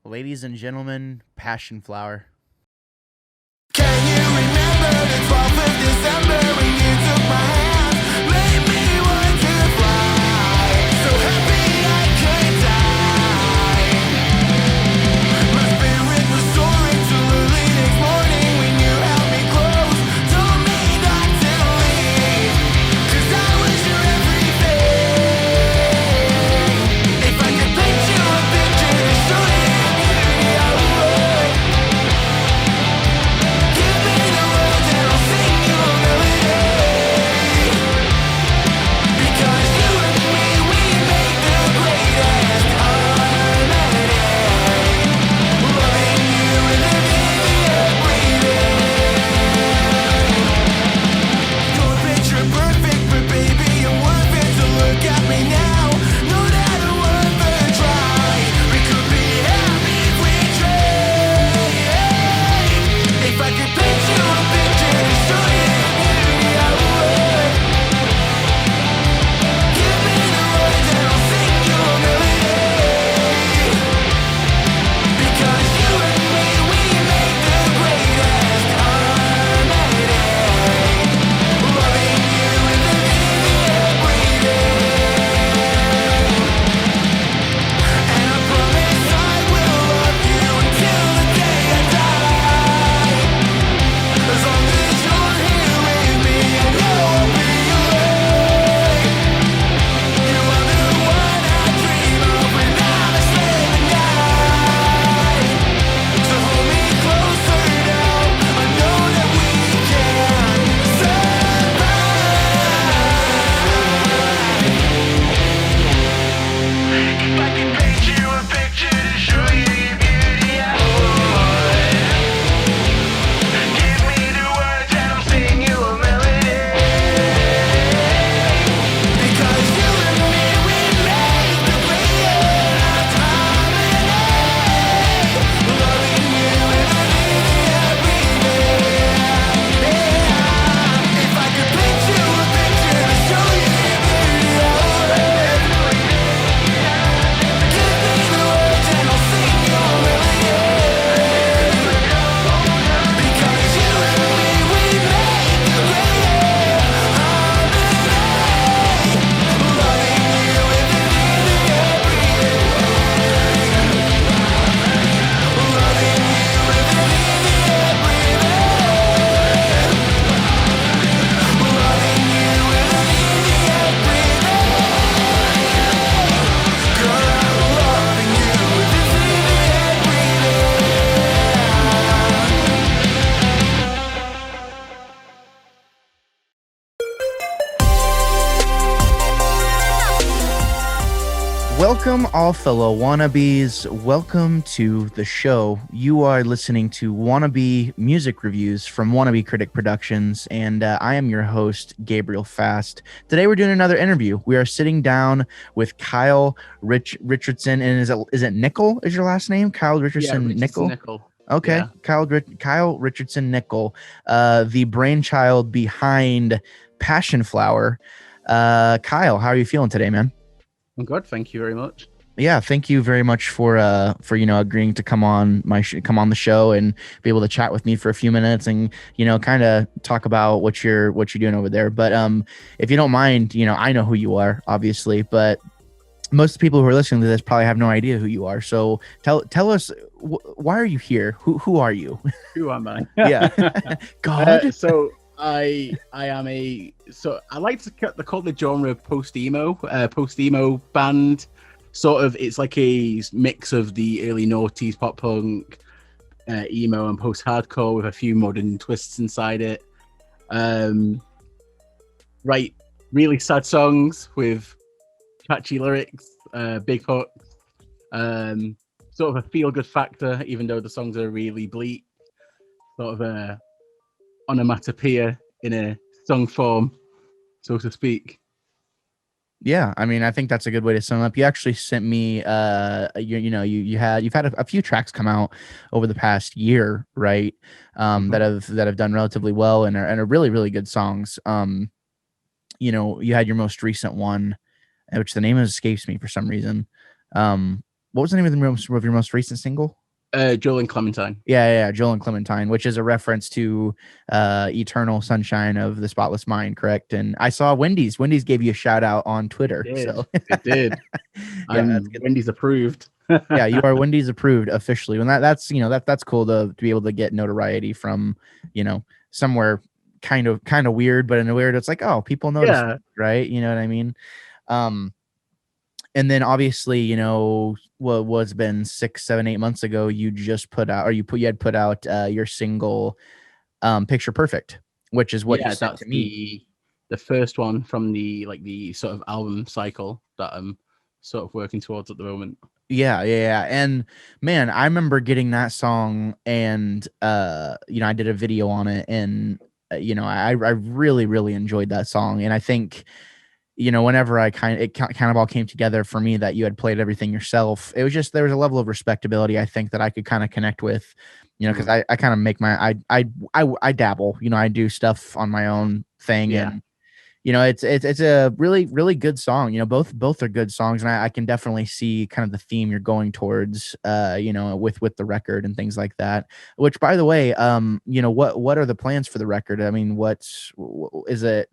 Ladies and gentlemen, Passionflower. Can you remember the 12th of December when you took my hand, made me want to fly, so happy I could die. My spirit was soaring so early next morning when you held me close, told me not to leave, 'cause I was your everything. If I could paint you a picture to show you your beauty, I would. Give me the words and I'll sing you a melody. Because you and me, we make the greatest harmony. Loving you in the air breathing. You're picture perfect, but baby, you're worth it. So look at me now. No matter what the try, we could be happy if we tried. If I could paint you a picture to show you your beauty, I would. Give me the words and I'll sing you a melody. Because you and me, we make the greatest harmony. Loving you in the air breathing. And I promise I will love you until the day I die. As long as you're here with me, I know I'll be alright. You are the one I dream of when I'm asleep at night. So hold me closer now, I know that we can survive. If I could paint you a picture to show you your beauty, I would. Give me the words and I'll sing you a melody. Because you and me, we make the greatest harmony. Loving you in the air breathing. If I could paint you a picture to show you your beauty, I would. Give me the words and I'll sing you a melody. Because you and me, we make the greatest harmony. Loving you in the air breathing. Loving you in the air breathing. Loving you in the air breathing. Girl, I'm loving you in the air Welcome, all fellow wannabes. Welcome to the show. You are listening to Wannabe Music Reviews from Wannabe Critic Productions, and I am your host, Gabriel Fast. Today we're doing another interview. We are sitting down with Kyle Richardson, and is it Nickel is your last name? Kyle Richardson Nickel? Nickel. Okay, Yeah. Kyle Richardson Nickel, the brainchild behind Passionflower. Kyle, how are you feeling today, man? I'm good, thank you very much. Yeah, thank you very much for agreeing to come on the show and be able to chat with me for a few minutes and kind of talk about what you're doing over there. But if you don't mind, I know who you are, obviously, but most people who are listening to this probably have no idea who you are. So tell us, why are you here? Who are you? Who am I? Yeah, God. So I like to call the genre post emo band. Sort of, it's like a mix of the early noughties pop punk, emo, and post hardcore with a few modern twists inside it. Write really sad songs with catchy lyrics, big hooks, sort of a feel good factor, even though the songs are really bleak. Sort of a onomatopoeia in a song form, so to speak. Yeah, I mean, I think that's a good way to sum up. You actually sent me, you've had a few tracks come out over the past year, right? That have done relatively well and are really, really good songs. You had your most recent one, which the name escapes me for some reason. what was the name of your most recent single? Joel and Clementine. Yeah, Joel and Clementine, which is a reference to Eternal Sunshine of the Spotless Mind, correct? And I saw Wendy's gave you a shout out on It Twitter. did. So It did. yeah, that's I'm good. Wendy's approved. Yeah, you are Wendy's approved officially. And that's that's cool to be able to get notoriety from, somewhere kind of weird, but in a weird, it's like, oh, people notice, Yeah. right? You know what I mean? Um, and then obviously, what was been 6, 7, 8 months ago, you just put out, or you had put out your single, Picture Perfect, which is what you Yeah, sent that's to me. the first one from the sort of album cycle that I'm sort of working towards at the moment. Yeah. And man, I remember getting that song, and I did a video on it, and I really, really enjoyed that song. And I think, whenever it kind of all came together for me that you had played everything yourself, it was just, there was a level of respectability I think that I could kind of connect with, because Mm. I kind of make I dabble, I do stuff on my own thing. Yeah. And it's a really, really good song. Both are good songs, and I can definitely see kind of the theme you're going towards, with the record and things like that. Which, by the way, what are the plans for the record? I mean, is it?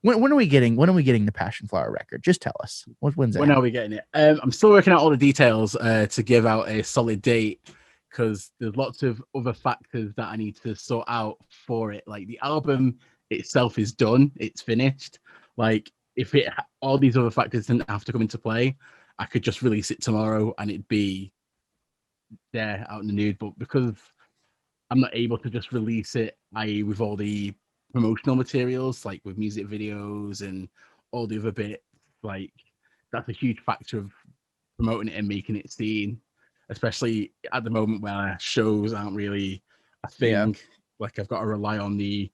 When are we getting the Passionflower record? Just tell us. When's it When are happening? we getting it? I'm still working out all the details to give out a solid date because there's lots of other factors that I need to sort out for it. Like the album itself is done, it's finished. Like if all these other factors didn't have to come into play, I could just release it tomorrow and it'd be there out in the nude. But because I'm not able to just release it, i.e., with all the promotional materials, like with music videos and all the other bits, like that's a huge factor of promoting it and making it seen, especially at the moment where shows aren't really a Yeah, thing. Like I've got to rely on the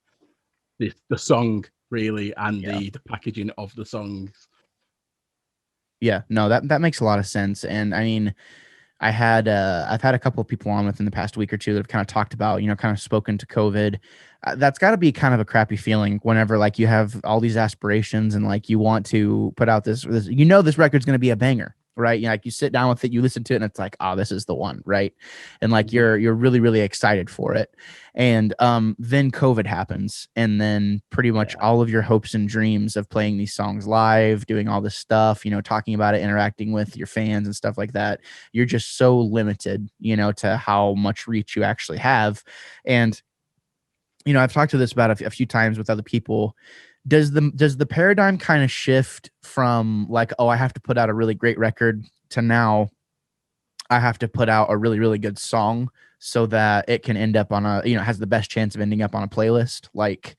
song really and yeah, the packaging of the songs. yeah. No, that makes a lot of sense. And I mean, I've had a couple of people on within the past week or two that have kind of talked about, kind of spoken to COVID. That's got to be kind of a crappy feeling whenever like you have all these aspirations and like you want to put out this this record's going to be a banger, right? Like you sit down with it, you listen to it, and it's like, oh, this is the one, right? And like you're really, really excited for it. And then COVID happens, and then pretty much Yeah, all of your hopes and dreams of playing these songs live, doing all this stuff, talking about it, interacting with your fans and stuff like that, you're just so limited, to how much reach you actually have. And I've talked to this about a few times with other people. Does the paradigm kind of shift from like, oh, I have to put out a really great record, to now I have to put out a really, really good song so that it can end up on has the best chance of ending up on a playlist? Like,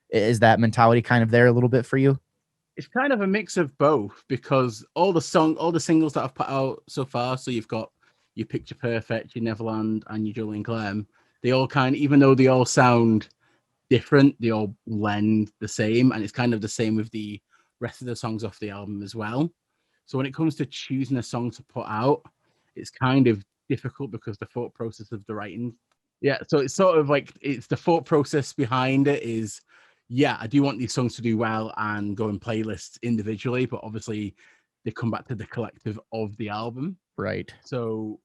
is that mentality kind of there a little bit for you? it's kind of a mix of both because all the singles that I've put out so far. So you've got your Picture Perfect, your Neverland, and your Julian Clem. They all even though they all sound different, they all blend the same, and it's kind of the same with the rest of the songs off the album as well. So when it comes to choosing a song to put out, it's kind of difficult because the thought process of the writing. Yeah, so it's sort of like it's the thought process behind it is, yeah, I do want these songs to do well and go in playlists individually, but obviously they come back to the collective of the album. Right. So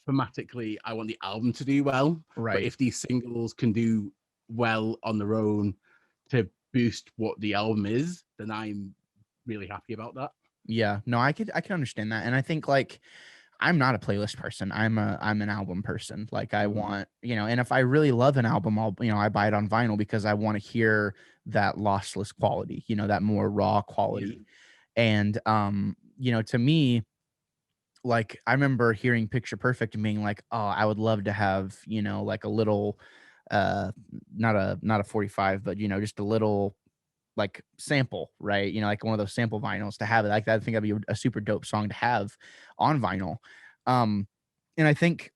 thematically, I want the album to do well, but Right. if these singles can do well on their own to boost what the album is, then I'm really happy about that. Yeah. No, I can understand that. And I think like I'm not a playlist person. I'm an album person. Like I Mm, want, and if I really love an album, I buy it on vinyl because I want to hear that lossless quality, that more raw yeah, quality. And to me, like I remember hearing Picture Perfect and being like, oh, I would love to have, like a little uh not a 45, but just a little like sample, right? Like one of those sample vinyls to have it like that. I think that'd be a super dope song to have on vinyl. Um, and I think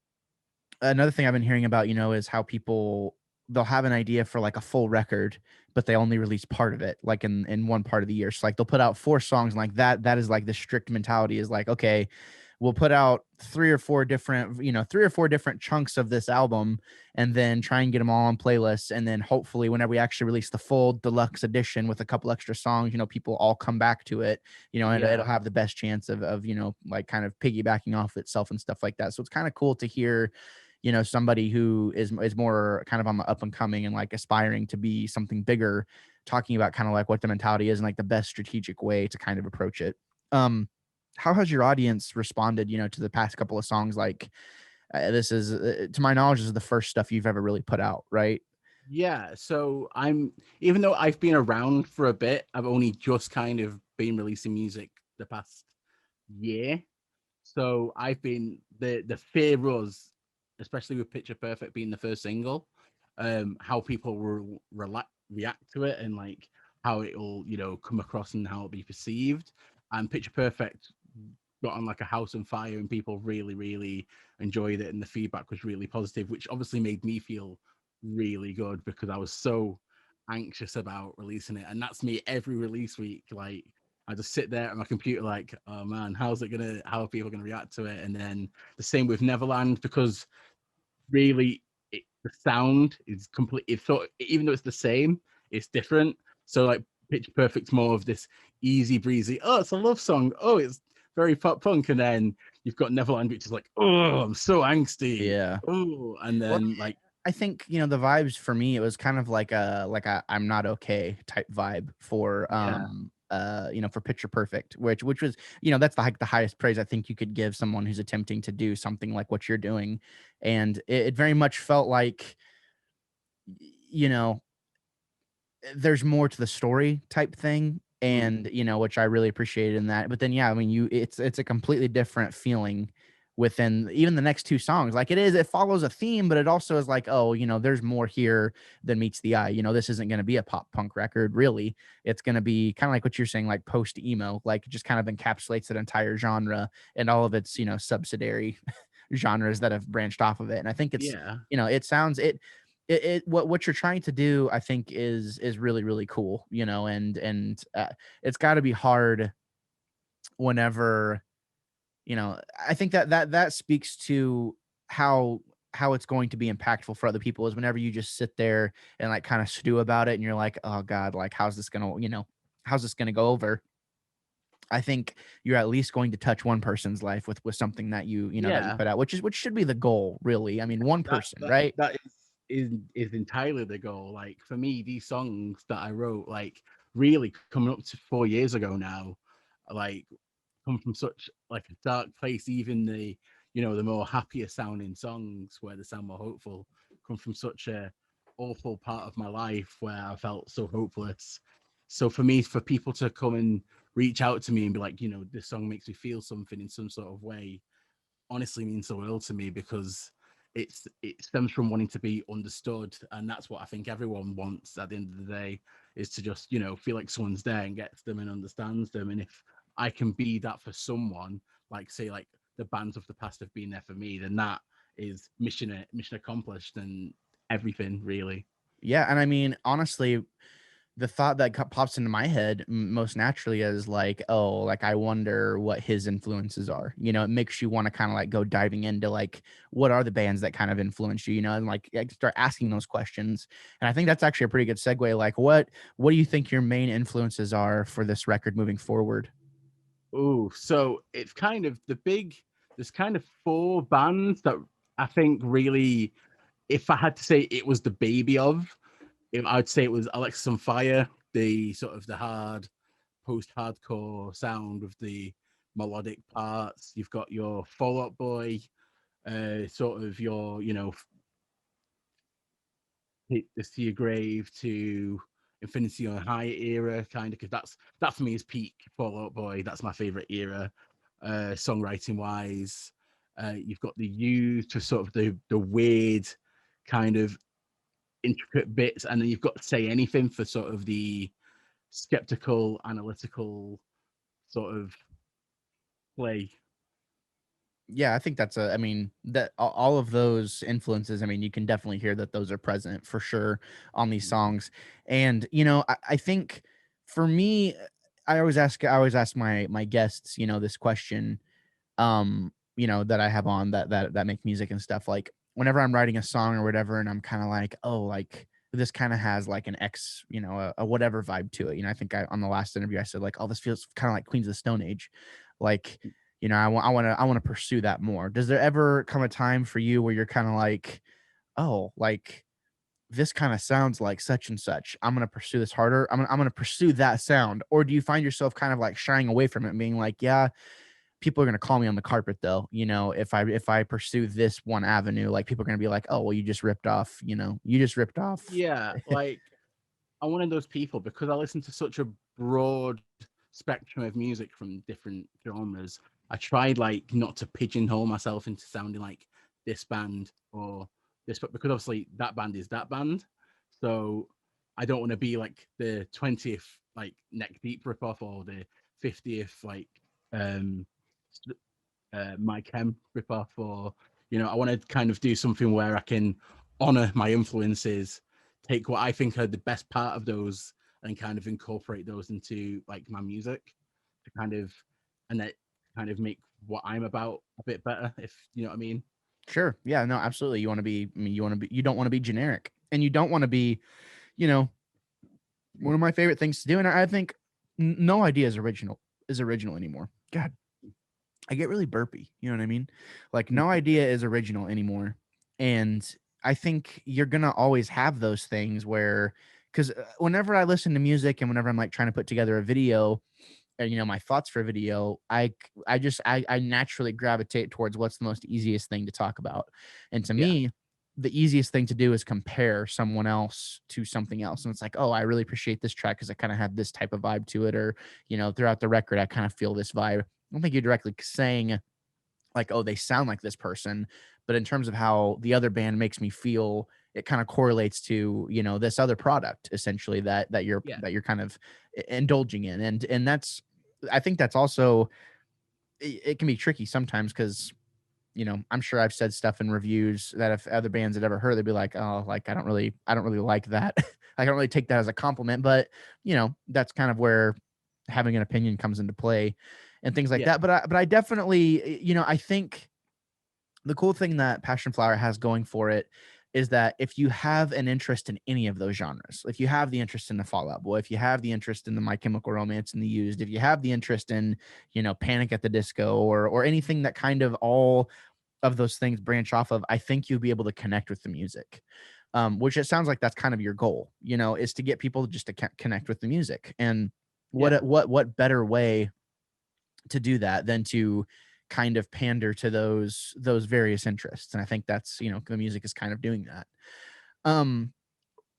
another thing I've been hearing about, is how people they'll have an idea for like a full record, but they only release part of it, like in one part of the year. So like they'll put out 4 songs, and like that is like the strict mentality is like, okay, we'll put out three or four different chunks of this album, and then try and get them all on playlists. And then hopefully whenever we actually release the full deluxe edition with a couple extra songs, people all come back to it, and Yeah. it'll have the best chance of like kind of piggybacking off itself and stuff like that. So it's kind of cool to hear, somebody who is more kind of on the up and coming and like aspiring to be something bigger, talking about kind of like what the mentality is and like the best strategic way to kind of approach it. How has your audience responded, to the past couple of songs? Like, this is, to my knowledge, this is the first stuff you've ever really put out, right? Yeah, so even though I've been around for a bit, I've only just kind of been releasing music the past year. So I've been the fear was, especially with Picture Perfect being the first single, how people will react to it, and like how it'll come across and how it'll be perceived. And Picture Perfect got on like a house on fire, and people really really enjoyed it, and the feedback was really positive, which obviously made me feel really good because I was so anxious about releasing it. And that's me every release week. Like, I just sit there at my computer like, oh man, how are people gonna react to it? And then the same with Neverland, because really the sound is complete. It's sort even though it's the same, it's different. So like Pitch Perfect's more of this easy breezy, oh, it's a love song, oh, it's very pop punk. And then you've got Neverland, which is like, oh, I'm so angsty, Yeah. oh. And Well, then like, I think, the vibes for me, it was kind of like a I'm not okay type vibe for yeah, for Picture Perfect, which was, that's the highest praise I think you could give someone who's attempting to do something like what you're doing. And it very much felt like, you know, there's more to the story type thing, and which I really appreciated in that. But then yeah, I mean, it's a completely different feeling within even the next two songs. Like, it follows a theme, but it also is like, oh, there's more here than meets the eye. This isn't going to be a pop punk record, really. It's going to be kind of like what you're saying, like post emo, like it just kind of encapsulates that entire genre and all of its subsidiary genres that have branched off of it. And I think it's, yeah, it sounds what you're trying to do, I think, is really really cool, and it's got to be hard whenever, I think that speaks to how it's going to be impactful for other people, is whenever you just sit there and like kind of stew about it, and you're like, oh god, like how's this gonna go over. I think you're at least going to touch one person's life with something that that you yeah. put out, which should be the goal, really. I mean, one that person, that right? that is entirely the goal. Like for me, these songs that I wrote, like really coming up to 4 years ago now, like come from such like a dark place. Even the more happier sounding songs where they sound more hopeful come from such a awful part of my life where I felt so hopeless. So for me, for people to come and reach out to me and be like, this song makes me feel something in some sort of way, honestly means the world to me, because it stems from wanting to be understood. And that's what I think everyone wants at the end of the day, is to just feel like someone's there and gets them and understands them. And if I can be that for someone, like say like the bands of the past have been there for me, then that is mission accomplished and everything really. Yeah, and I mean, honestly, the thought that pops into my head most naturally is like, oh, like I wonder what his influences are. It makes you want to kind of like go diving into like, what are the bands that kind of influence you, and like start asking those questions. And I think that's actually a pretty good segue. Like, what do you think your main influences are for this record moving forward? Oh, so it's kind of there's kind of four bands that I think really, if I had to say it was the baby of, I'd say it was Alexis on Fire, the sort of the hard post-hardcore sound with the melodic parts. You've got your Fall Out Boy, sort of your, Hit This to Your Grave to Infinity on High era, kind of, because that for me is peak Fall Out Boy. That's my favorite era, songwriting wise. You've got the U to sort of the weird kind of intricate bits, and then you've got Say Anything for sort of the skeptical, analytical sort of play. Yeah, I think I mean, that all of those influences, I mean, you can definitely hear that those are present for sure on these songs. And, I think for me, I always ask my guests, this question. that I have on that make music and stuff. Like whenever I'm writing a song or whatever, and I'm kind of like, oh, like this kind of has like an X, a whatever vibe to it. I think on the last interview I said like, oh, this feels kind of like Queens of the Stone Age. Like, I want to pursue that more. Does there ever come a time for you where you're kind of like, oh, like this kind of sounds like such and such. I'm going to pursue this harder. I'm going to pursue that sound. Or do you find yourself kind of like shying away from it and being like, yeah, people are going to call me on the carpet though. If I pursue this one avenue, like people are going to be like, oh, well, you just ripped off, you just ripped off. Yeah, like I'm one of those people because I listen to such a broad spectrum of music from different genres. I tried like not to pigeonhole myself into sounding like this band or this, but because obviously that band is that band. So I don't want to be like the 20th like Neck Deep ripoff or the 50th like um My Chem ripoff, or I want to kind of do something where I can honor my influences, take what I think are the best part of those, and kind of incorporate those into like my music to kind of and that kind of make what I'm about a bit better, if you know what I mean. Sure. Yeah, no, absolutely. You don't want to be generic, and you don't want to be, you know, one of my favorite things to do. And I think no idea is original anymore. God, I get really burpy. You know what I mean? Like no idea is original anymore. And I think you're going to always have those things where, because whenever I listen to music and whenever I'm like trying to put together a video, and my thoughts for video, I naturally gravitate towards what's the most easiest thing to talk about. And to Yeah, me, the easiest thing to do is compare someone else to something else. And it's like, oh, I really appreciate this track because I kind of have this type of vibe to it. Or, throughout the record, I kind of feel this vibe. I don't think you're directly saying like, oh, they sound like this person, but in terms of how the other band makes me feel, it kind of correlates to, this other product essentially that you're yeah, that you're kind of indulging in. And that's, I think that's also, it can be tricky sometimes because I'm sure I've said stuff in reviews that if other bands had ever heard, they'd be like, oh, like I don't really like that. I don't really take that as a compliment, but that's kind of where having an opinion comes into play and things like yeah, that. But I definitely, I think the cool thing that Passionflower has going for it is that if you have an interest in any of those genres, if you have the interest in the Fall Out Boy, if you have the interest in the My Chemical Romance and the Used, if you have the interest in, Panic at the Disco or anything that kind of all of those things branch off of, I think you'll be able to connect with the music. Which it sounds like that's kind of your goal, is to get people just to connect with the music. And yeah, what better way to do that than to kind of pander to those various interests. And I think that's, the music is kind of doing that. um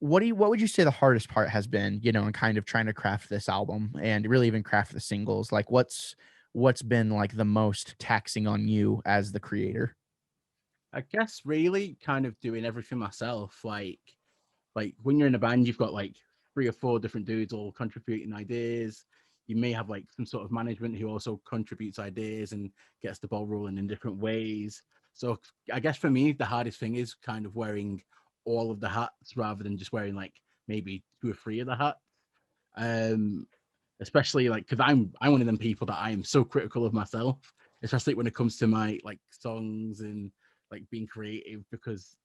what would you say the hardest part has been, in kind of trying to craft this album and really even craft the singles? Like what's been like the most taxing on you as the creator? I guess really kind of doing everything myself. Like when you're in a band, you've got like 3 or 4 different dudes all contributing ideas. You may have like some sort of management who also contributes ideas and gets the ball rolling in different ways. So I guess for me, the hardest thing is kind of wearing all of the hats rather than just wearing like maybe 2 or 3 of the hats. Um, Especially like because I'm one of them people that I am so critical of myself, especially when it comes to my like songs and like being creative. Because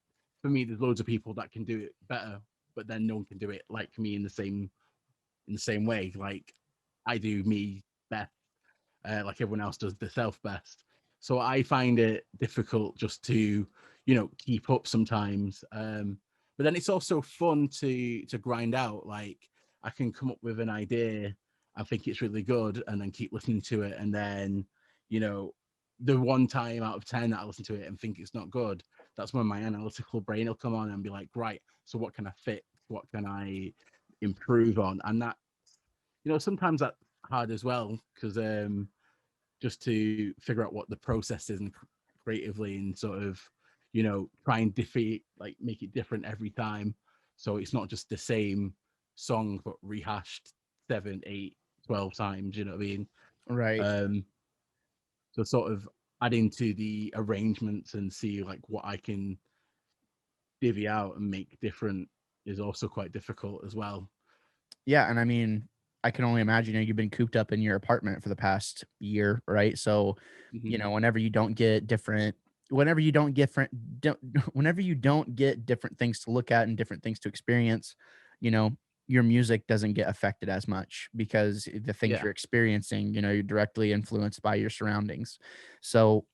for me, there's loads of people that can do it better, but then no one can do it like me in the same way. Like I do me best, like everyone else does the self best. So I find it difficult just to keep up sometimes. But then it's also fun to grind out. Like I can come up with an idea, I think it's really good, and then keep listening to it, and then you know the one time out of 10 that I listen to it and think it's not good, that's when my analytical brain will come on and be like, right, so what can I fix? What can I improve on? And that, sometimes that's hard as well because just to figure out what the process is and creatively and sort of try and defeat like make it different every time, so it's not just the same song but rehashed 7, 8, 12 times, you know what I mean. Right. um so sort of adding to the arrangements and see like what I can divvy out and make different is also quite difficult as well. Yeah, and I mean, I can only imagine, you've been cooped up in your apartment for the past year, right? So, Mhm. whenever you don't get different, whenever you don't get different, don't, whenever you don't get different things to look at and different things to experience, you know, your music doesn't get affected as much because the things Yeah. you're experiencing, you're directly influenced by your surroundings. So,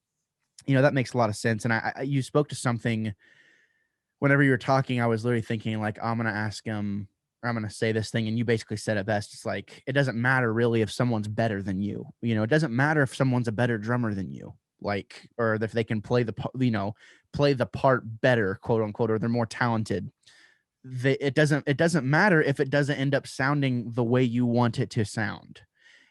that makes a lot of sense. And you spoke to something whenever you were talking. I was literally thinking like, I'm gonna ask him, or I'm gonna say this thing, and you basically said it best. It's like it doesn't matter really if someone's better than you. It doesn't matter if someone's a better drummer than you, like, or if they can play play the part better, quote unquote, or they're more talented. It doesn't matter if it doesn't end up sounding the way you want it to sound.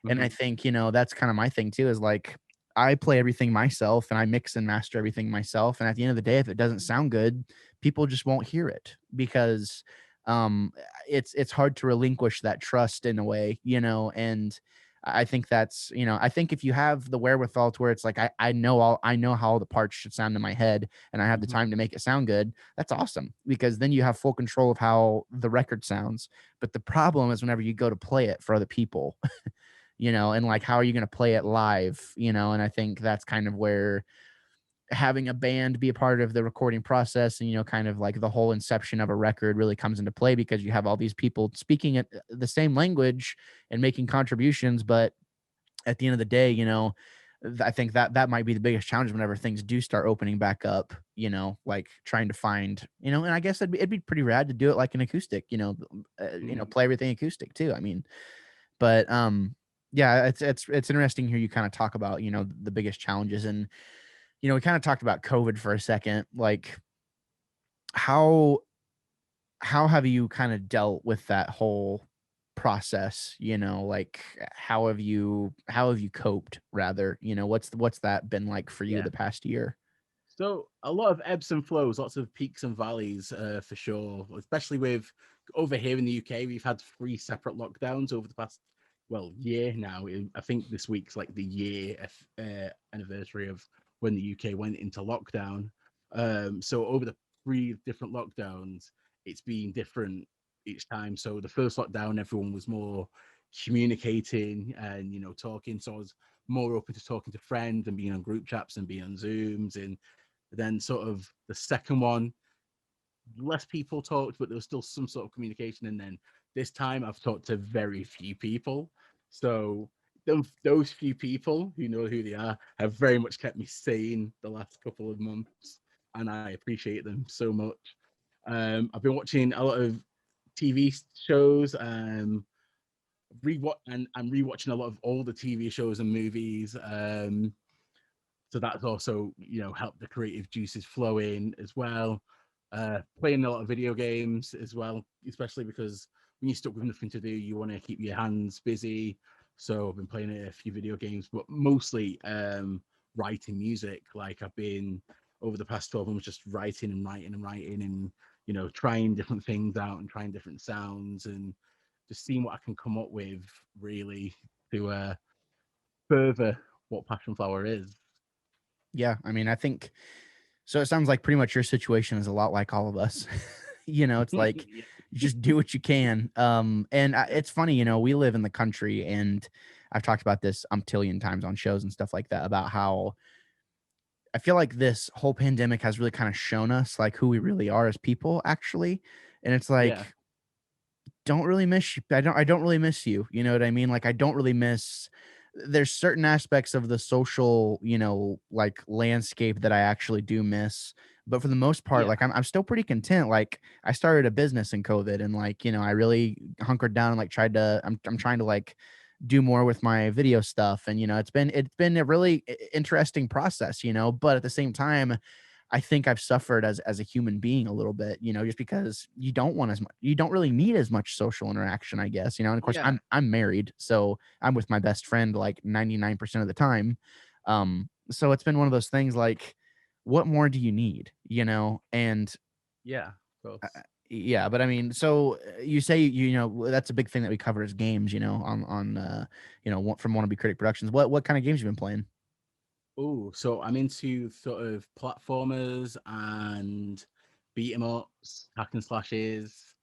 And I Mhm. think, that's kind of my thing too, is like I play everything myself and I mix and master everything myself. And at the end of the day, if it doesn't sound good, people just won't hear it because um it's hard to relinquish that trust in a way, and I think that's, I think if you have the wherewithal to where it's like I know how all the parts should sound in my head and I have the Mhm. time to make it sound good, that's awesome because then you have full control of how the record sounds. But the problem is whenever you go to play it for other people, and like, how are you going to play it live, and I think that's kind of where having a band be a part of the recording process and, kind of like the whole inception of a record really comes into play because you have all these people speaking it the same language and making contributions. But at the end of the day, I think that might be the biggest challenge whenever things do start opening back up, like trying to find, and I guess it'd be pretty rad to do it like an acoustic, Mhm. play everything acoustic too. I mean, but yeah, it's interesting here. You kind of talk about, the biggest challenges, and we kind of talked about COVID for a second. Like, how how have you kind of dealt with that whole process? Like, how have you coped, rather? What's that been like for you Yeah. the past year? So a lot of ebbs and flows, lots of peaks and valleys, for sure. Especially with over here in the UK, we've had 3 separate lockdowns over the past, well, year now. I think this week's like the year anniversary of when the UK went into lockdown. So over the 3 different lockdowns, it's been different each time. So the first lockdown, everyone was more communicating and talking. So I was more open to talking to friends and being on group chats and being on Zooms. And then sort of the second one, less people talked, but there was still some sort of communication. And then this time I've talked to very few people. So those few people who know who they are have very much kept me sane the last couple of months. And I appreciate them so much. I've been watching a lot of TV shows, and I'm rewatching a lot of older TV shows and movies. So that's also helped the creative juices flow in as well. Playing a lot of video games as well, especially because when you're stuck with nothing to do, you want to keep your hands busy. So I've been playing a few video games, but mostly writing music. Like I've been over the past 12 months just writing and writing and writing, and trying different things out and trying different sounds, and just seeing what I can come up with, really, to further what Passionflower is. Yeah, I mean, I think so. It sounds like pretty much your situation is a lot like all of us. It's like Yeah. you just do what you can. And it's funny, we live in the country, and I've talked about this umptillion times on shows and stuff like that about how I feel like this whole pandemic has really kind of shown us like who we really are as people, actually. And it's Yeah. like, don't really miss you. I don't really miss you. You know what I mean? Like, I don't really miss, there's certain aspects of the social, like landscape that I actually do miss. But for the most part, Yeah. like I'm still pretty content. Like I started a business in COVID, and like, I really hunkered down and like I'm trying to like do more with my video stuff. And, it's been a really interesting process, but at the same time, I think I've suffered as a human being a little bit, just because you don't want as much, you don't really need as much social interaction, I guess, and of course Yeah. I'm married, so I'm with my best friend like 99% of the time. So it's been one of those things like, what more do you need, and Yeah. Of uh, course. yeah, but I mean, so you say, that's a big thing that we cover is games, on from Wannabe Critic Productions. What kind of games you been playing? Oh, so I'm into sort of platformers and beat 'em ups, hack and slashes,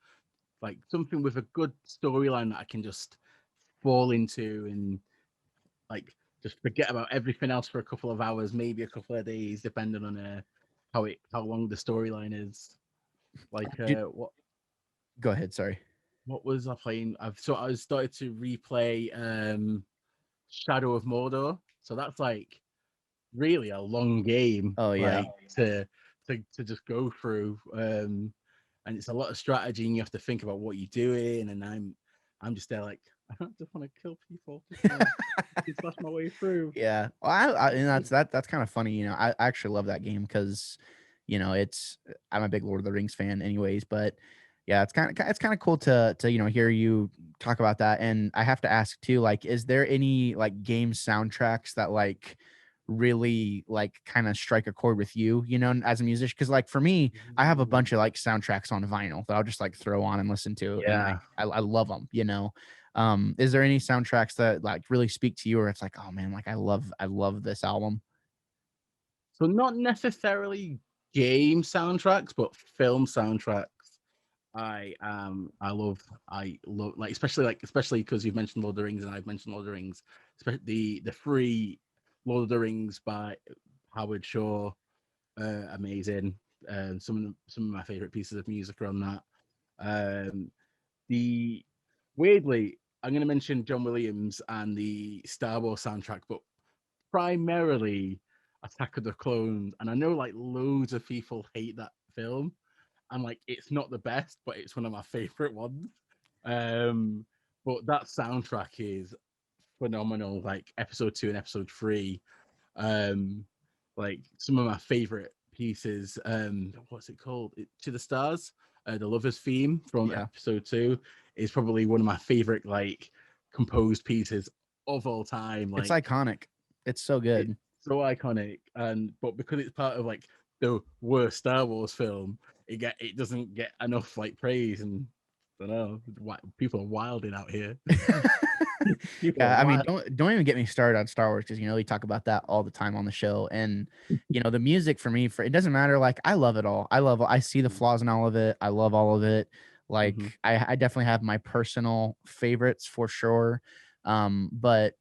like something with a good storyline that I can just fall into and like just forget about everything else for a couple of hours, maybe a couple of days, depending on how long the storyline is. Like Did, go ahead. Sorry. what was I playing? I started to replay Shadow of Mordor. So that's like really a long game, Oh yeah. like to just go through. And it's a lot of strategy, and you have to think about what you're doing. And I'm just there like I just want to kill people, just want to slash my way through. Yeah. Well, and that's kind of funny. I actually love that game because, I'm a big Lord of the Rings fan, anyways. But yeah, it's kind of cool to hear you talk about that. And I have to ask too, like, is there any like game soundtracks that like really like kind of strike a chord with you, as a musician? Because like for me, I have a bunch of like soundtracks on vinyl that I'll just like throw on and listen to, and Yeah. like I love them. Is there any soundtracks that like really speak to you, or it's like, oh man, like I love this album? So not necessarily game soundtracks, but film soundtracks. I love especially because you've mentioned Lord of the Rings and I've mentioned Lord of the Rings, especially the three Lord of the Rings by Howard Shaw, amazing. Some of my favorite pieces of music are on that. Um, the weirdly, I'm going to mention John Williams and the Star Wars soundtrack, but primarily Attack of the Clones. And I know like loads of people hate that film, and like it's not the best, but it's one of my favorite ones. Um, but that soundtrack is phenomenal. Like episode 2 and episode 3, um, like some of my favorite pieces. What's it called? To the Stars. The Lovers theme from Yeah. episode 2 is probably one of my favorite like composed pieces of all time. It's Like iconic. It's so it's good. so iconic, and but because it's part of like the worst Star Wars film, it doesn't get enough like praise. And I don't know, people are wilding out here. People are Yeah, I mean, wild. don't even get me started on Star Wars because we talk about that all the time on the show. And the music for me, for it doesn't matter. Like I love it all. I see the flaws in all of it. I love all of it. Mhm. Like I definitely have my personal favorites for sure. But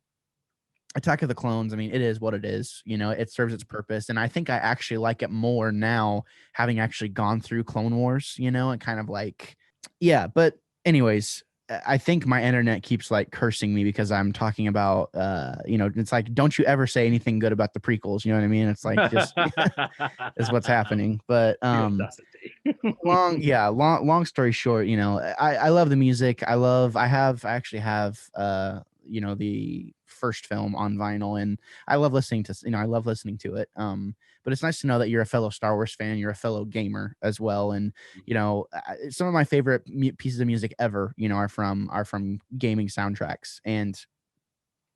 Attack of the Clones, I mean, it is what it is. It serves its purpose. And I think I actually like it more now, having actually gone through Clone Wars, and kind of like, yeah. But, anyways, I think my internet keeps like cursing me because I'm talking about, it's like, don't you ever say anything good about the prequels. You know what I mean? It's like, just is what's happening. But, The audacity. long story short, I love the music. I actually have the first film on vinyl, and I love listening to it. But it's nice to know that you're a fellow Star Wars fan, you're a fellow gamer as well. And some of my favorite pieces of music ever are from gaming soundtracks. And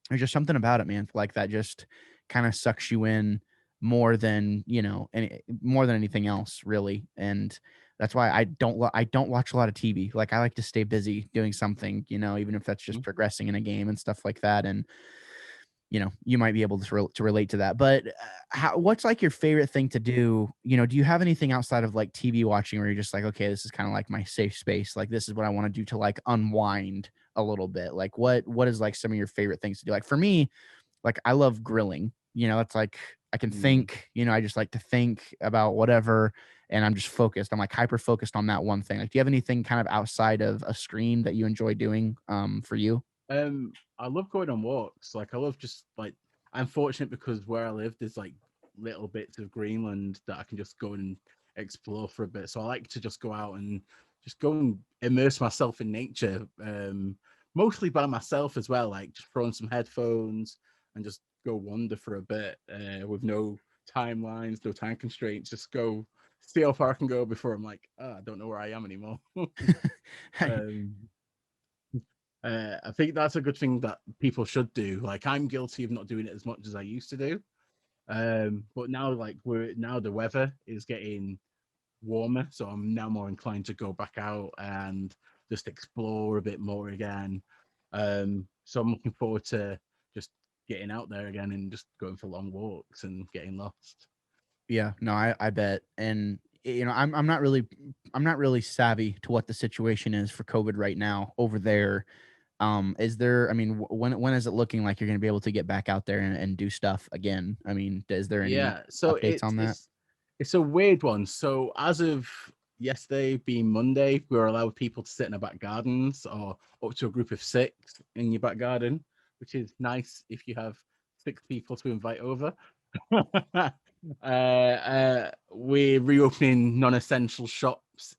there's just something about it, man, like that just kind of sucks you in more than anything else, really. And that's why I don't watch a lot of TV. Like I like to stay busy doing something, even if that's just progressing in a game and stuff like that. And you might be able to relate to that. But what's like your favorite thing to do? Do you have anything outside of like TV watching where you're just like, okay, this is kind of like my safe space. Like this is what I want to do to like unwind a little bit. Like what is like some of your favorite things to do? Like for me, like I love grilling. It's like I can think, I just like to think about whatever, and I'm just focused. I'm like hyper focused on that one thing. Like, do you have anything kind of outside of a screen that you enjoy doing for you? I love going on walks. Like I love just like I'm fortunate because where I live, there's like little bits of Greenland that I can just go and explore for a bit. So I like to just go out and just go and immerse myself in nature. Mostly by myself as well, like just throw on some headphones and just go wander for a bit with no timelines, no time constraints. Just go see how far I can go before I'm like, oh, I don't know where I am anymore. um, I think that's a good thing that people should do. Like I'm guilty of not doing it as much as I used to do. But now like now the weather is getting warmer, so I'm now more inclined to go back out and just explore a bit more again. So I'm looking forward to just getting out there again and just going for long walks and getting lost. Yeah, no, I bet. And I'm not really savvy to what the situation is for COVID right now over there. Is there, I mean, when is it looking like you're going to be able to get back out there and do stuff again? I mean, is there any Yeah, so updates on that? it's a weird one. So as of yesterday being Monday, we were allowed people to sit in our back gardens or up to a group of 6 in your back garden, which is nice if you have 6 people to invite over. We're reopening non-essential shops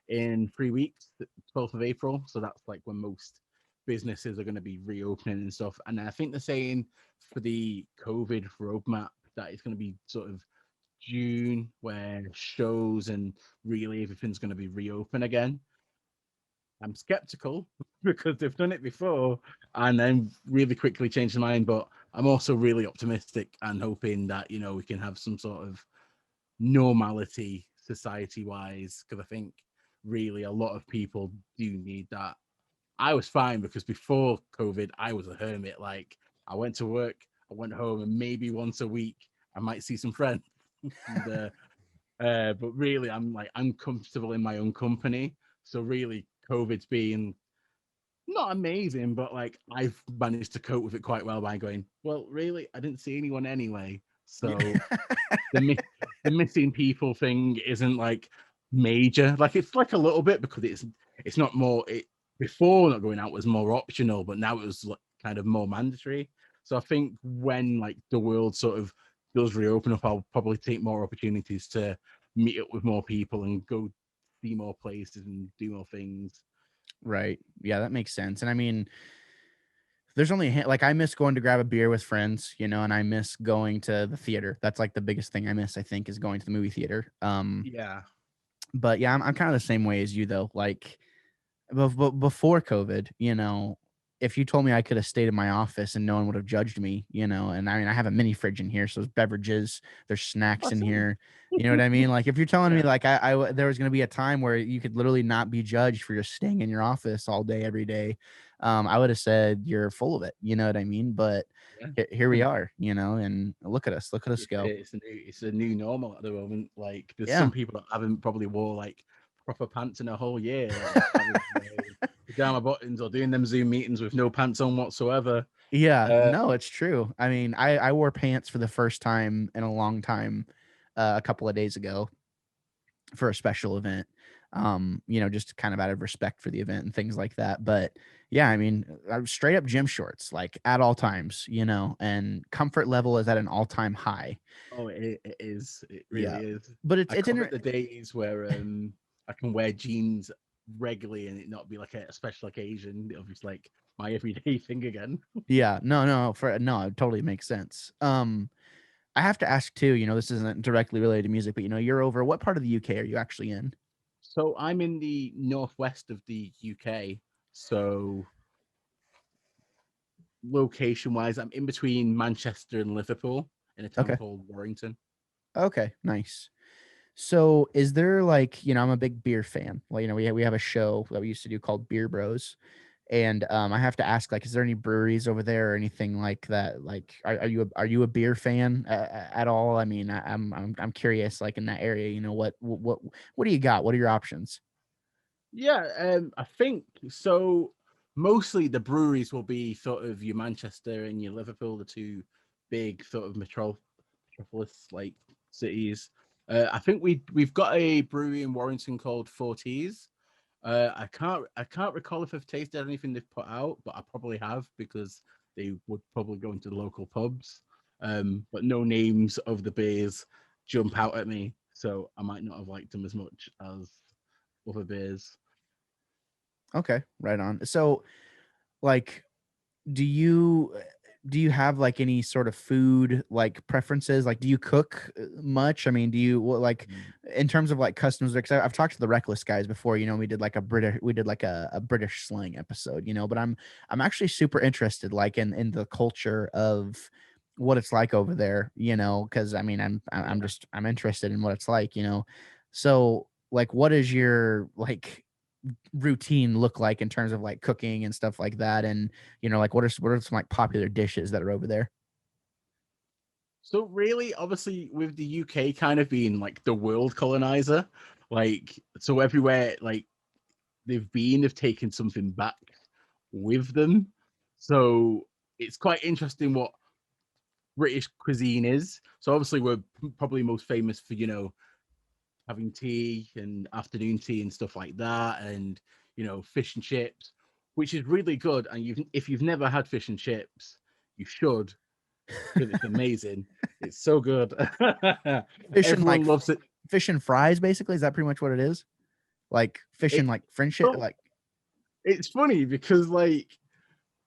in 3 weeks, the 12th of April. So that's like when most businesses are going to be reopening and stuff. And I think they're saying for the COVID roadmap that it's going to be sort of June where shows and really everything's going to be reopened again. I'm skeptical because they've done it before and then really quickly changed their mind. But I'm also really optimistic and hoping that, you know, we can have some sort of normality society wise, because I think really a lot of people do need that. I was fine because before COVID, I was a hermit. Like I went to work, I went home, and maybe once a week I might see some friends. and, but really, I'm comfortable in my own company. So really, COVID's been not amazing, but like I've managed to cope with it quite well by going, well, really, I didn't see anyone anyway. So the the missing people thing isn't like major. Like it's like a little bit because it's not more. It before not going out was more optional, but now it was like kind of more mandatory. So I think when like the world sort of does reopen up, I'll probably take more opportunities to meet up with more people and go see more places and do more things. Right. Yeah, that makes sense. And I mean, there's only like I miss going to grab a beer with friends, you know, and I miss going to the theater. That's like the biggest thing I miss, I think, is going to the movie theater. Yeah. But yeah, I'm kind of the same way as you though. Like before COVID, you know, if you told me I could have stayed in my office and no one would have judged me, you know, and I mean, I have a mini fridge in here, so there's beverages, there's snacks in Awesome. here. You know what I mean? Like if you're telling me Yeah. like there was going to be a time where you could literally not be judged for just staying in your office all day, every day, I would have said you're full of it. You know what I mean? But Yeah. here we are, you know, and look at us go. It's a new normal at the moment. Like there's Yeah. some people that haven't probably wore like proper pants in a whole year, like having pajama buttons or doing them Zoom meetings with no pants on whatsoever. Yeah, Uh, no, it's true. I mean, I wore pants for the first time in a long time, a couple of days ago for a special event. You know, just kind of out of respect for the event and things like that. But yeah, I mean, straight up gym shorts, like at all times, you know, and comfort level is at an all time high. oh, it is. It Yeah, really is. but I covet the days where I can wear jeans regularly and it not be like a special occasion. It'll be like my everyday thing again. yeah, no, it totally makes sense. I have to ask too, you know, this isn't directly related to music, but you know, you're over what part of the UK are you actually in? So I'm in the northwest of the UK. So location wise, I'm in between Manchester and Liverpool in a town Okay. called Warrington. Okay, nice. So is there like, you know, I'm a big beer fan. Well, you know, we have a show that we used to do called Beer Bros. And I have to ask, like, is there any breweries over there or anything like that? Like, are you a beer fan at all? I mean, I'm curious, like in that area, you know, what do you got? What are your options? Yeah, I think so. Mostly the breweries will be sort of your Manchester and your Liverpool, the two big sort of metropolis like cities. I think we've got a brewery in Warrington called Forties. I can't recall if I've tasted anything they've put out, but I probably have because they would probably go into the local pubs. But no names of the beers jump out at me, so I might not have liked them as much as other beers. Okay, right on. So, like, do you do you have like any sort of food like preferences? Like, do you cook much? I mean, do you like Mm. in terms of like customs? Because I've talked to the Reckless guys before. You know, we did like a British slang episode. You know, but I'm actually super interested like in the culture of what it's like over there. You know, because I mean, Yeah. I'm interested in what it's like. You know, so like, what is your like routine look like in terms of like cooking and stuff like that? And you know, like what are some like popular dishes that are over there? So really, obviously, with the UK kind of being like the world colonizer, like so everywhere like they've taken something back with them. So it's quite interesting what British cuisine is. So obviously we're probably most famous for, having tea and afternoon tea and stuff like that, and fish and chips, which is really good. And if you've never had fish and chips, you should, because it's amazing. It's so good. Fish and Everyone loves it. fish and fries, basically. Is that pretty much what it is? Like fish and it like friendship, so like it's funny because like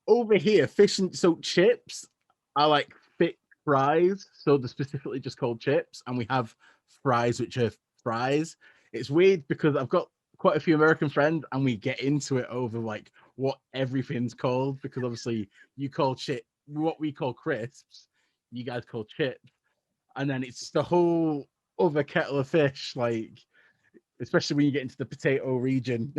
over here, fish and so chips are like thick fries, so they're specifically just called chips, and we have fries which are fries. It's weird because I've got quite a few American friends, and we get into it over like what everything's called, because obviously you call chip what we call crisps, you guys call chips, and then it's just a whole other kettle of fish, like especially when you get into the potato region.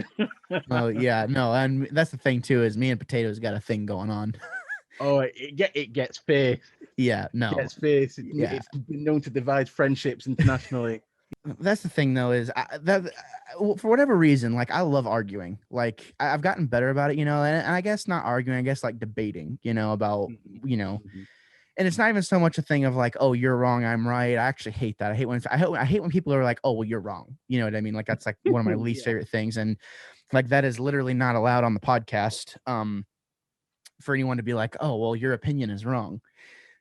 oh yeah, no, and that's the thing too, is me and potatoes got a thing going on. Oh, it gets fierce. Yeah, no, Gets fierce. yeah. It's been known to divide friendships internationally. That's the thing though, is for whatever reason, like I love arguing. Like I've gotten better about it, and I guess not arguing, I guess like debating, about, and it's not even so much a thing of like, oh, you're wrong, I'm right. I actually hate that. I hate when people are like, oh, well, you're wrong. You know what I mean? Like that's like one of my least Yeah. favorite things, and like that is literally not allowed on the podcast. For anyone to be like, oh, well, your opinion is wrong.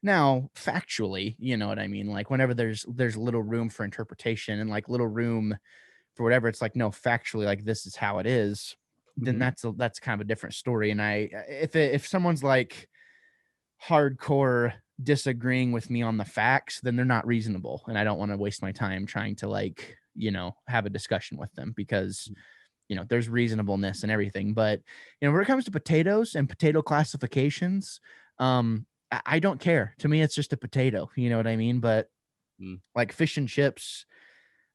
Now, factually, you know what I mean? Like whenever there's little room for interpretation and like little room for whatever, it's like, no, factually, like this is how it is, then Mhm. that's kind of a different story. And if someone's like hardcore disagreeing with me on the facts, then they're not reasonable. And I don't want to waste my time trying to like, have a discussion with them, because there's reasonableness and everything. But when it comes to potatoes and potato classifications, I don't care. To me, it's just a potato. You know what I mean? But Mm. like fish and chips,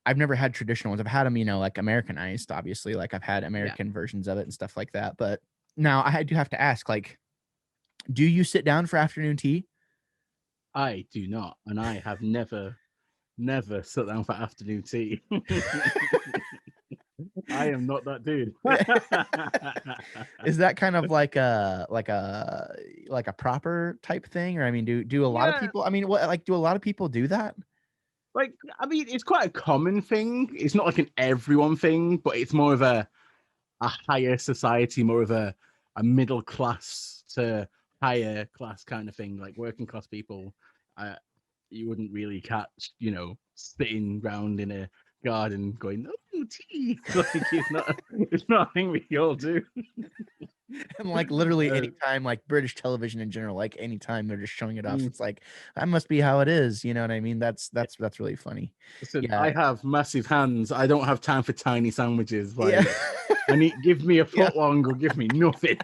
I've never had traditional ones. I've had them, like Americanized, obviously. Like I've had Yeah, American versions of it and stuff like that. But now I do have to ask, like, do you sit down for afternoon tea? I do not, and I have never sat down for afternoon tea. I am not that dude. Is that kind of like a proper type thing? Or I mean, do a lot of Yeah, people, I mean, what, like, do a lot of people do that? like I mean, it's quite a common thing. It's not like an everyone thing, but it's more of a higher society, more of a middle class to higher class kind of thing, like working class people. Uh, you wouldn't really catch, sitting round in a garden going, "Oh, tea!" Like it's not a thing we all do. And like literally Uh, anytime, like British television in general, like anytime they're just showing it off, mm. it's like that must be how it is. You know what I mean? That's really funny. Listen, I Yeah. have massive hands. I don't have time for tiny sandwiches. Yeah. Like, give me a Yeah. foot long or give me nothing.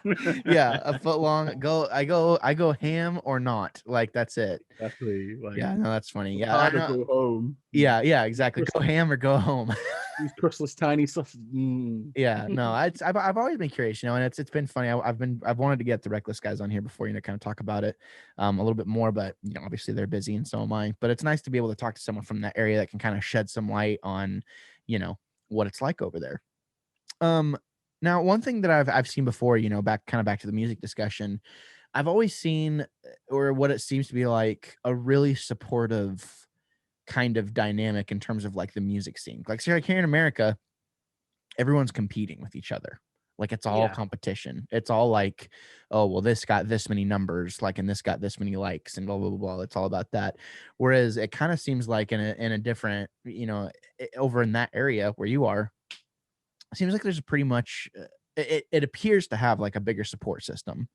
Yeah. A foot long. I go ham or not. Like that's it. Exactly. Like, Yeah. No, that's funny. go Yeah. I hard or know. go home. Yeah. Yeah. Exactly. Go ham or go home. These crustless tiny sausage. Mm. Yeah, no, I've always been curious, and it's been funny. I've wanted to get the Reckless guys on here before, kind of talk about it a little bit more, but obviously they're busy and so am I. But it's nice to be able to talk to someone from that area that can kind of shed some light on, you know, what it's like over there. Um, Now one thing that I've seen before, back to the music discussion, I've always seen, or what it seems to be like, a really supportive kind of dynamic in terms of like the music scene. Like, so like here in America, everyone's competing with each other. Like it's all Yeah. competition. It's all like, oh, well, this got this many numbers, like, and this got this many likes, and blah blah blah. Blah. It's all about that. Whereas it kind of seems like in a different, over in that area where you are, it seems like there's a pretty much. It appears to have like a bigger support system,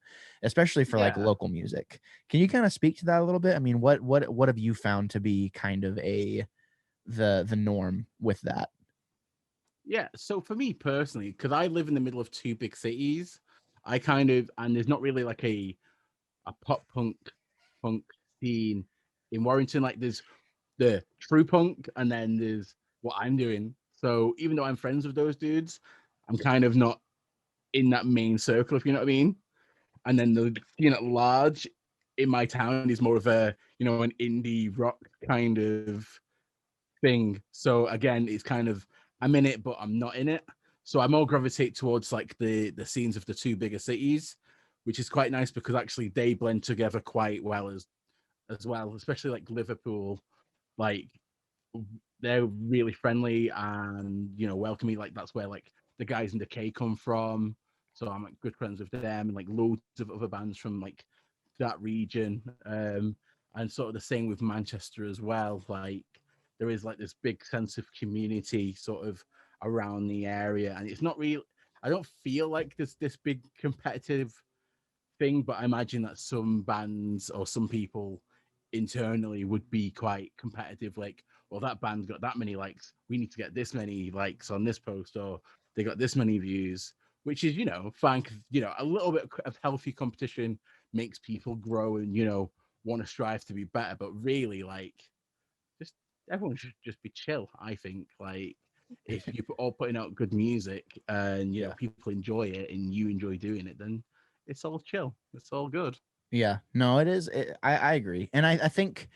especially for like Yeah. local music. Can you kind of speak to that a little bit? I mean, what have you found to be kind of the norm with that? Yeah. So for me personally, because I live in the middle of two big cities, I kind of, and there's not really like a punk scene in Warrington. Like there's the true punk, and then there's what I'm doing. So even though I'm friends with those dudes, I'm kind of not in that main circle, if you know what I mean. And then the scene at large in my town is more of an indie rock kind of thing. So again, it's kind of I'm in it, but I'm not in it. So I more gravitate towards like the scenes of the two bigger cities, which is quite nice because actually they blend together quite well as well, especially like Liverpool. Like they're really friendly and welcoming. Like that's where like the guys in the K come from. So I'm like good friends with them and like loads of other bands from like that region. And sort of the same with Manchester as well. Like there is like this big sense of community sort of around the area, and it's not real. I don't feel like there's this big competitive thing, but I imagine that some bands or some people internally would be quite competitive. Like, well, that band got that many likes. We need to get this many likes on this post, or they got this many views, which is, fine. 'Cause, a little bit of healthy competition makes people grow and, want to strive to be better. But really, like, just everyone should just be chill. I think, like, if you're all putting out good music and Yeah. people enjoy it and you enjoy doing it, then it's all chill. It's all good. Yeah, no, it is. I agree. And I think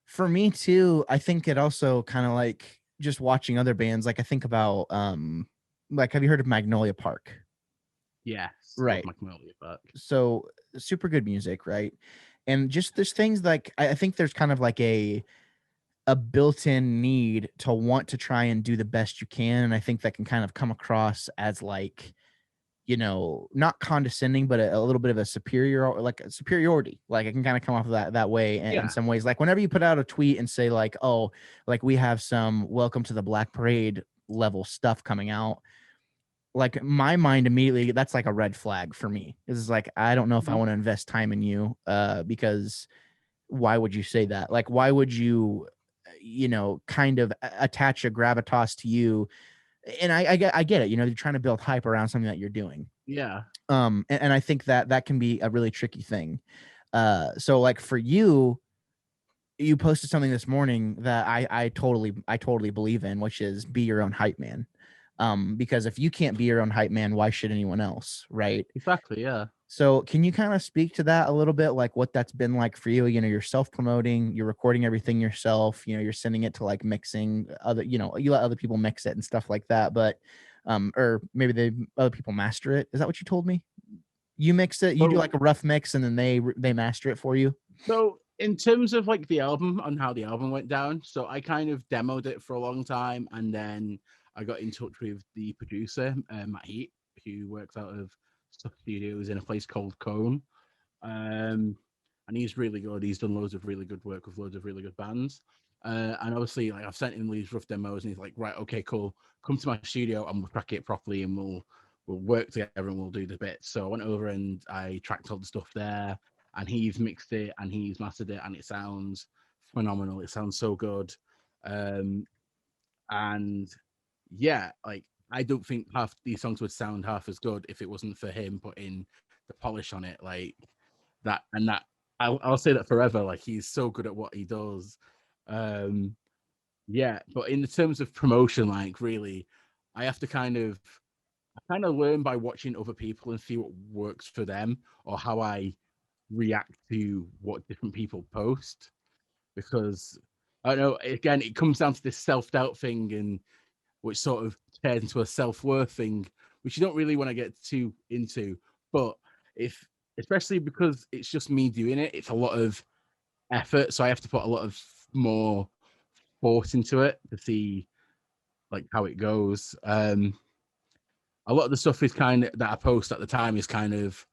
for me too, I think it also kind of like just watching other bands. Like I think about, like, have you heard of Magnolia Park? Yes, love Right. Magnolia Park. So super good music, right? And just there's things like I think there's kind of like a built-in need to want to try and do the best you can. And I think that can kind of come across as like, not condescending, but a little bit of a superiority. Like it can kind of come off of that way in Yeah, some ways. Like whenever you put out a tweet and say like, oh, like we have some welcome to the Black Parade level stuff coming out, like my mind immediately, that's like a red flag for me. This is like, I don't know if I mhm, want to invest time in you, because why would you say that? Like, why would you, kind of attach a gravitas to you? And I get it. You're trying to build hype around something that you're doing. yeah. And I think that that can be a really tricky thing. So like for you, you posted something this morning that I totally believe in, which is be your own hype man. Because if you can't be your own hype man, why should anyone else, right? Exactly. Yeah. So can you kind of speak to that a little bit, like what that's been like for you? You're self-promoting, you're recording everything yourself, you're sending it to like mixing other, you let other people mix it and stuff like that. But or maybe other people master it. Is that what you told me? You mix it, you do So, like a rough mix and then they master it for you. so in terms of like the album and how the album went down, so I kind of demoed it for a long time, and then I got in touch with the producer, Matt Heat, who works out of Stuff Studios in a place called Cone. And he's really good. He's done loads of really good work with loads of really good bands. And obviously, like I've sent him these rough demos, and he's like, right, okay, cool. Come to my studio, and we'll track it properly, and we'll work together, and we'll do the bits. So I went over and I tracked all the stuff there, and he's mixed it, and he's mastered it, and it sounds phenomenal. It sounds so good. Um, and yeah, like I don't think half these songs would sound half as good if it wasn't for him putting the polish on it. Like that I'll say that forever. Like he's so good at what he does. Um yeah, but in the terms of promotion, like really, I have to kind of learn by watching other people and see what works for them, or how I react to what different people post. Because I don't know, again, it comes down to this self-doubt thing, and which sort of turns into a self-worth thing, which you don't really want to get too into. But if, especially because it's just me doing it, it's a lot of effort, so I have to put a lot of more force into it to see like how it goes. A lot of the stuff is kind of that I post at the time is kind of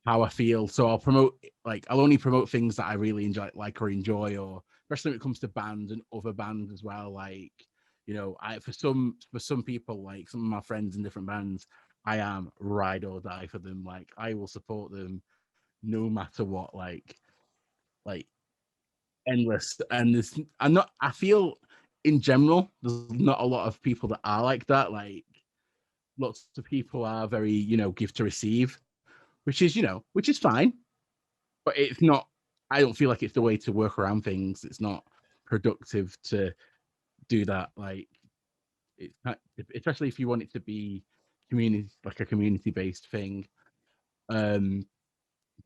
how I feel. So I'll only promote things that I really enjoy, like or enjoy, or especially when it comes to bands and other bands as well. Like, I for some people, like some of my friends in different bands, I am ride or die for them. Like I will support them no matter what. Like endless. And I feel in general, there's not a lot of people that are like that. Like lots of people are very, give to receive, which is fine, but it's not. I don't feel like it's the way to work around things. It's not productive to do that. Like it's not, especially if you want it to be community, like a community based thing. Um,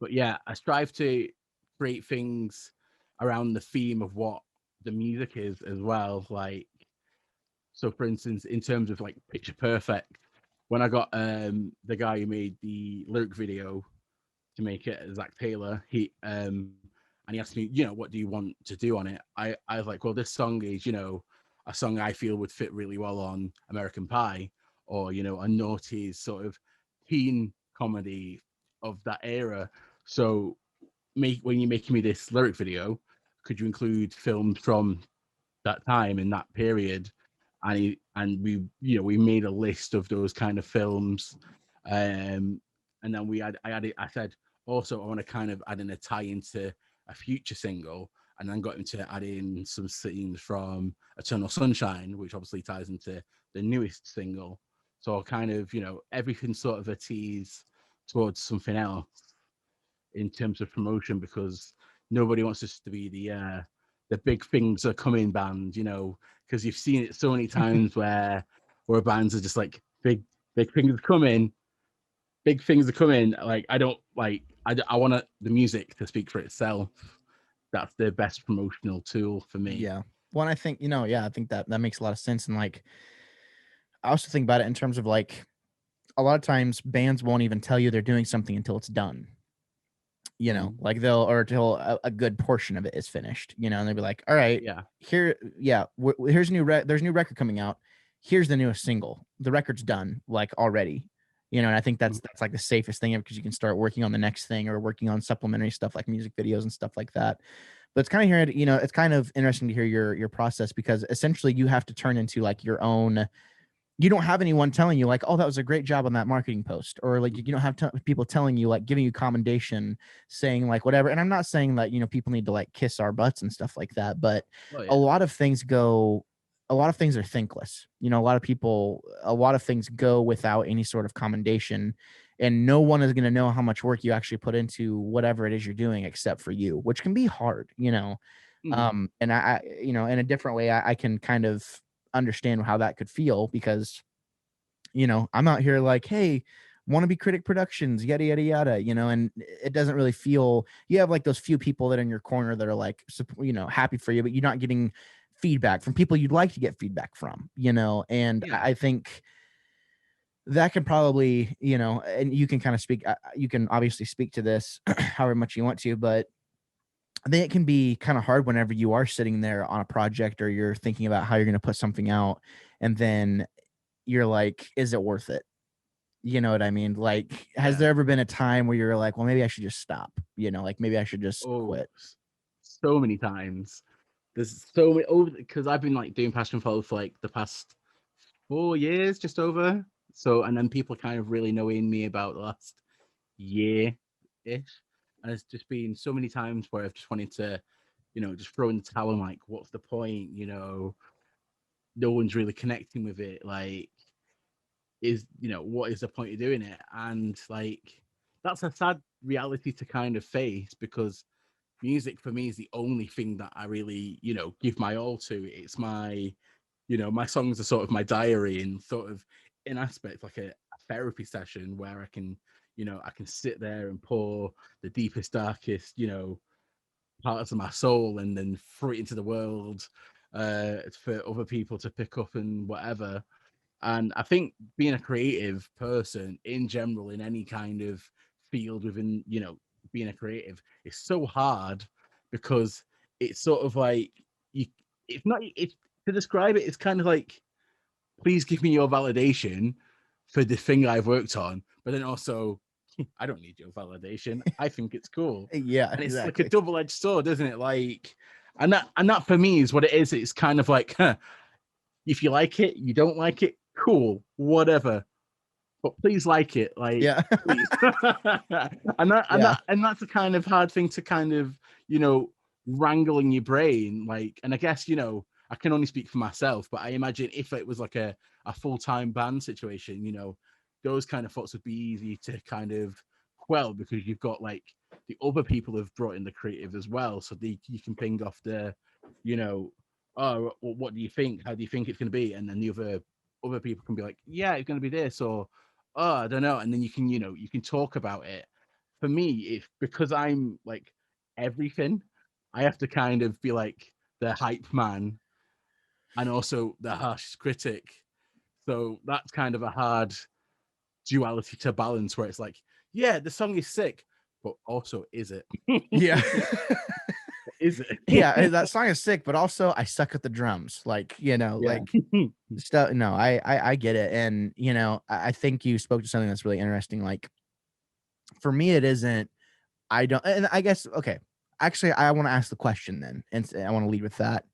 but yeah, I strive to create things around the theme of what the music is as well. Like So for instance, in terms of like Picture Perfect, when I got the guy who made the lyric video to make it, Zach Taylor, he and he asked me, what do you want to do on it? I was like, well, this song is, a song I feel would fit really well on American Pie, or a naughty sort of teen comedy of that era. So when you're making me this lyric video, could you include films from that time in that period? And we we made a list of those kind of films, and then I said, also I want to kind of add in a tie into a future single, and then got him to add in some scenes from Eternal Sunshine, which obviously ties into the newest single. So kind of everything sort of a tease towards something else in terms of promotion, because nobody wants us to be the big things are coming band, because you've seen it so many times where bands are just like big things are coming, big things are coming. Like I don't like I want the music to speak for itself. That's the best promotional tool for me. Yeah. Well, and I think, yeah, I think that makes a lot of sense. And like, I also think about it in terms of like, a lot of times bands won't even tell you they're doing something until it's done. Like or till a good portion of it is finished, and they'll be like, all right, Yeah. here, yeah, here's a there's a new record coming out. Here's the newest single. The record's done, like already, and I think that's like the safest thing, because you can start working on the next thing or working on supplementary stuff like music videos and stuff like that. But it's kind of here, it's kind of interesting to hear your process, because essentially you have to turn into like your own. You don't have anyone telling you like, oh, that was a great job on that marketing post, or like you don't have people telling you, like giving you commendation, saying like whatever. And I'm not saying that people need to like kiss our butts and stuff like that, but Oh, a yeah. lot of things a lot of things are thankless. A lot of things go without any sort of commendation, and no one is going to know how much work you actually put into whatever it is you're doing except for you, which can be hard. And I in a different way, I can kind of understand how that could feel, because I'm out here like, hey, wannabe critic productions, yada yada yada, and it doesn't really feel. You have like those few people that are in your corner that are like, happy for you, but you're not getting feedback from people you'd like to get feedback from, and Yeah. I think that can probably, and you can kind of speak, you can obviously speak to this however much you want to, but I think it can be kind of hard whenever you are sitting there on a project, or you're thinking about how you're going to put something out, and then you're like, is it worth it? You know what I mean? Like, has Yeah. there ever been a time where you're like, well, maybe I should just stop, like maybe I should just Oh, quit? so many times. There's so many over, because I've been like doing Passionflower for like the past 4 years, just over. So, and then people kind of really knowing me about the last year ish. And it's just been so many times where I've just wanted to, just throw in the towel and like, what's the point? No one's really connecting with it. Like, what is the point of doing it? And like, that's a sad reality to kind of face, because music for me is the only thing that I really, give my all to. It's my, my songs are sort of my diary, and sort of in aspect like a therapy session where I can, I can sit there and pour the deepest, darkest, parts of my soul, and then throw it into the world for other people to pick up and whatever. And I think being a creative person in general, in any kind of field within, being a creative, is so hard, because it's sort of like you, it's not, it's to describe it, it's kind of like, please give me your validation for the thing I've worked on. But then also, I don't need your validation. I think it's cool. Yeah, And it's like a exactly. double-edged sword, isn't it? Like, and that for me is what it is. It's kind of like, if you like it, you don't like it, cool, whatever. But please like it, like, Yeah. please. and that and Yeah. that and that's a kind of hard thing to kind of, wrangle in your brain. Like, and I guess, I can only speak for myself, but I imagine if it was like a full-time band situation, those kind of thoughts would be easy to kind of quell, because you've got like the other people who've brought in the creative as well. So you can ping off the, oh, well, what do you think? How do you think it's going to be? And then the other people can be like, yeah, it's going to be this, or oh, I don't know. And then you can, you can talk about it. For me, if because I'm like everything, I have to kind of be like the hype man and also the harshest critic. So that's kind of a hard duality to balance where it's like, yeah, the song is sick, but also is it? Yeah. Is it? Yeah, that song is sick, but also I suck at the drums. Like, Yeah. like stuff. No, I get it. And, I think you spoke to something that's really interesting. Like, for me, it isn't, I don't, and I guess, okay. Actually, I want to ask the question then, and I want to lead with that.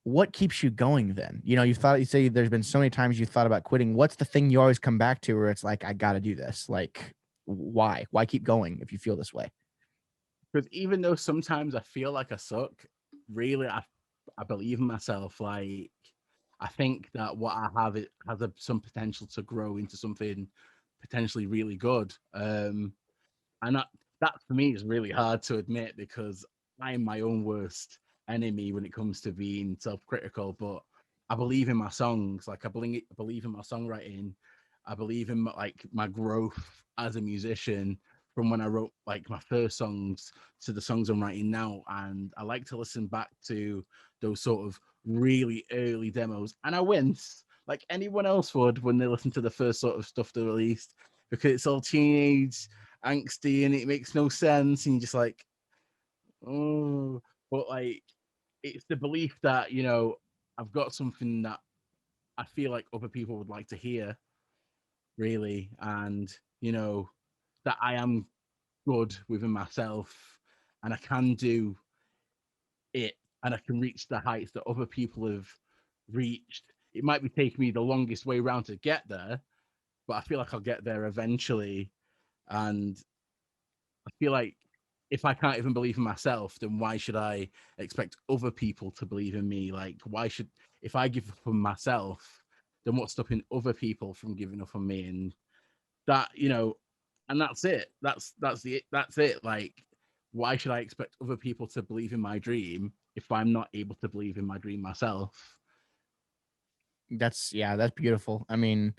What keeps you going then? You say there's been so many times you thought about quitting. What's the thing you always come back to where it's like, I got to do this? Like, why? Why keep going if you feel this way? Because even though sometimes I feel like I suck, really, I believe in myself. Like, I think that what I have, it has some potential to grow into something potentially really good. And that for me is really hard to admit because I'm my own worst enemy when it comes to being self-critical. But I believe in my songs. Like, I believe in my songwriting. I believe in like my growth as a musician from when I wrote like my first songs to the songs I'm writing now. And I like to listen back to those sort of really early demos, and I wince like anyone else would when they listen to the first sort of stuff they released because it's all teenage angsty and it makes no sense, and you're just like, oh, but like it's the belief that I've got something that I feel like other people would like to hear, really, and that I am good within myself, and I can do it, and I can reach the heights that other people have reached. It might be taking me the longest way around to get there, but I feel like I'll get there eventually. And I feel like if I can't even believe in myself, then why should I expect other people to believe in me? Like, if I give up on myself, then what's stopping other people from giving up on me? And that, and that's it. That's it. Like, why should I expect other people to believe in my dream if I'm not able to believe in my dream myself? That's beautiful. I mean,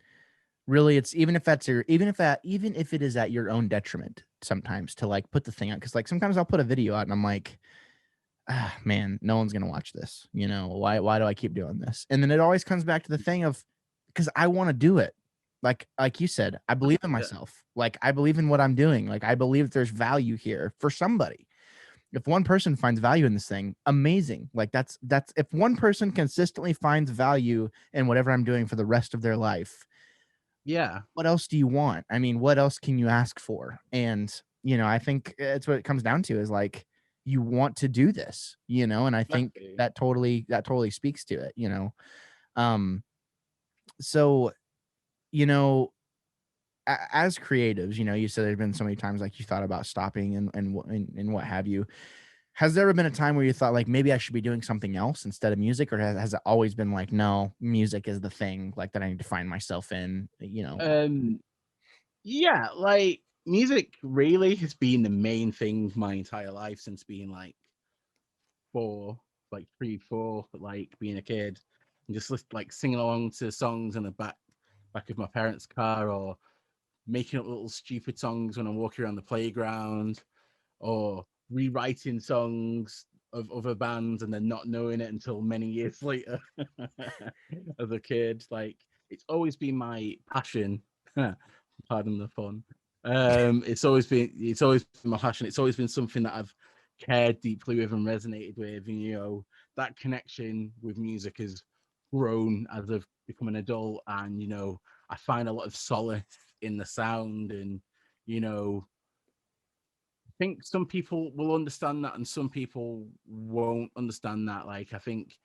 really, it's even if that's your even if it is at your own detriment sometimes to like put the thing out, because like sometimes I'll put a video out and I'm like, man, no one's gonna watch this. Why do I keep doing this? And then it always comes back to the thing of, because I want to do it. Like you said, I believe in Yeah. myself. Like, I believe in what I'm doing. Like, I believe there's value here for somebody. If one person finds value in this thing, amazing. Like, that's if one person consistently finds value in whatever I'm doing for the rest of their life, Yeah. what else do you want? I mean, what else can you ask for? And, I think it's what it comes down to is like, you want to do this, and I think Exactly. that totally speaks to it. Um, so, you know, as creatives, you said there's been so many times like you thought about stopping and what have you. Has there ever been a time where you thought like maybe I should be doing something else instead of music, or has it always been like, no, music is the thing like that I need to find myself in? Um, yeah, like music really has been the main thing my entire life since being like four, like 3, 4, like being a kid, and just like singing along to songs in the back of my parents' car, or making up little stupid songs when I'm walking around the playground, or rewriting songs of other bands and then not knowing it until many years later as a kid. Like, it's always been my passion. Pardon the pun. It's always been my passion. It's always been something that I've cared deeply with and resonated with. And that connection with music has grown as I've become an adult. And I find a lot of solace in the sound. And I think some people will understand that and some people won't understand that. Like, I think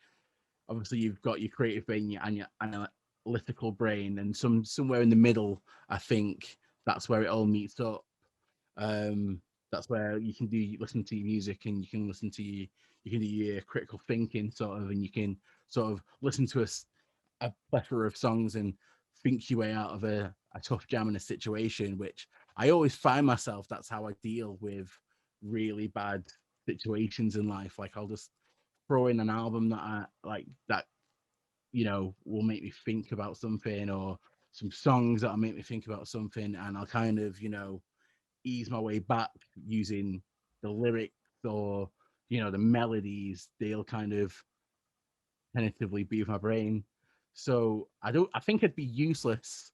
obviously you've got your creative brain and your analytical brain, and somewhere in the middle, I think that's where it all meets up. Um, that's where you can listen to your music, and you can you can do your critical thinking sort of, and you can sort of listen to a plethora of songs and think your way out of a tough jam in a situation, which I always find myself, that's how I deal with really bad situations in life. Like, I'll just throw in an album that I like, that will make me think about something, or some songs that'll make me think about something, and I'll kind of ease my way back using the lyrics, or the melodies. They'll kind of tentatively be with my brain. So I think I'd be useless